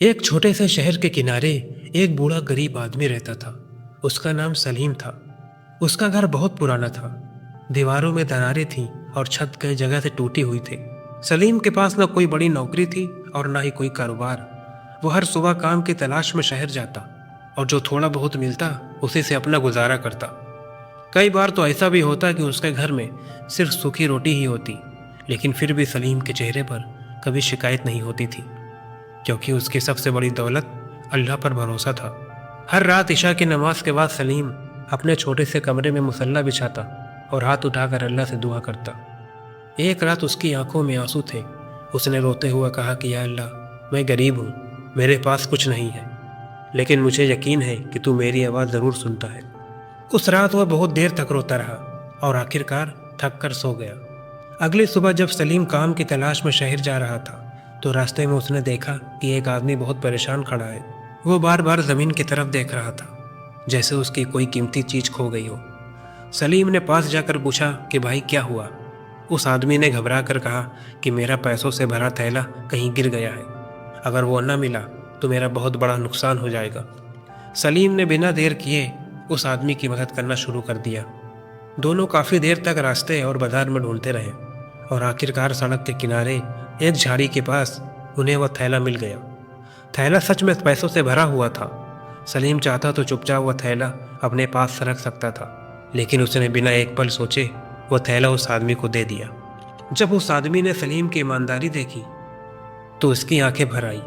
एक छोटे से शहर के किनारे एक बूढ़ा गरीब आदमी रहता था। उसका नाम सलीम था। उसका घर बहुत पुराना था। दीवारों में दरारें थीं और छत कई जगह से टूटी हुई थी। सलीम के पास न कोई बड़ी नौकरी थी और न ही कोई कारोबार। वो हर सुबह काम की तलाश में शहर जाता और जो थोड़ा बहुत मिलता उसी से अपना गुजारा करता। कई बार तो ऐसा भी होता कि उसके घर में सिर्फ सूखी रोटी ही होती, लेकिन फिर भी सलीम के चेहरे पर कभी शिकायत नहीं होती थी, क्योंकि उसकी सबसे बड़ी दौलत अल्लाह पर भरोसा था। हर रात इशा की नमाज के बाद सलीम अपने छोटे से कमरे में मुसल्ला बिछाता और हाथ उठाकर अल्लाह से दुआ करता। एक रात उसकी आंखों में आंसू थे। उसने रोते हुए कहा कि या अल्लाह, मैं गरीब हूँ, मेरे पास कुछ नहीं है, लेकिन मुझे यकीन है कि तू मेरी आवाज़ ज़रूर सुनता है। उस रात वह बहुत देर तक रोता रहा और आखिरकार थक कर सो गया। अगली सुबह जब सलीम काम की तलाश में शहर जा रहा था तो रास्ते में उसने देखा कि एक आदमी बहुत परेशान खड़ा है। वो बार बार ज़मीन की तरफ देख रहा था, जैसे उसकी कोई कीमती चीज़ खो गई हो। सलीम ने पास जाकर पूछा कि भाई क्या हुआ। उस आदमी ने घबरा कर कहा कि मेरा पैसों से भरा थैला कहीं गिर गया है, अगर वो न मिला तो मेरा बहुत बड़ा नुकसान हो जाएगा। सलीम ने बिना देर किए उस आदमी की मदद करना शुरू कर दिया। दोनों काफ़ी देर तक रास्ते और बाजार में ढूंढते रहे और आखिरकार सड़क के किनारे एक झाड़ी के पास उन्हें वह थैला मिल गया। थैला सच में पैसों से भरा हुआ था। सलीम चाहता तो चुपचाप वह थैला अपने पास रख सकता था, लेकिन उसने बिना एक पल सोचे वह थैला उस आदमी को दे दिया। जब उस आदमी ने सलीम की ईमानदारी देखी तो उसकी आंखें भर आई।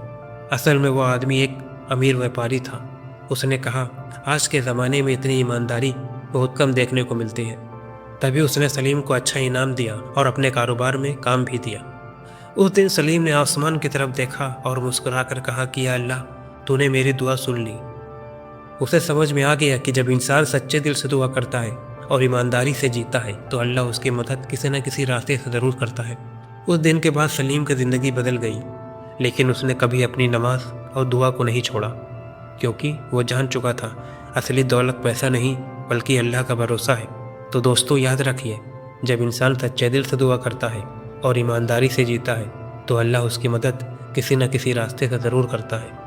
असल में वह आदमी एक अमीर व्यापारी था। उसने कहा, आज के ज़माने में इतनी ईमानदारी बहुत कम देखने को मिलती है। तभी उसने सलीम को अच्छा इनाम दिया और अपने कारोबार में काम भी दिया। उस दिन सलीम ने आसमान की तरफ देखा और मुस्कुराकर कहा कि या अल्लाह, तूने मेरी दुआ सुन ली। उसे समझ में आ गया कि जब इंसान सच्चे दिल से दुआ करता है और ईमानदारी से जीता है तो अल्लाह उसकी मदद किसी न किसी रास्ते से ज़रूर करता है। उस दिन के बाद सलीम की ज़िंदगी बदल गई, लेकिन उसने कभी अपनी नमाज और दुआ को नहीं छोड़ा, क्योंकि वो जान चुका था असली दौलत पैसा नहीं बल्कि अल्लाह का भरोसा है। तो दोस्तों, याद रखिए, जब इंसान सच्चे दिल से दुआ करता है और ईमानदारी से जीता है तो अल्लाह उसकी मदद किसी न किसी रास्ते से ज़रूर करता है।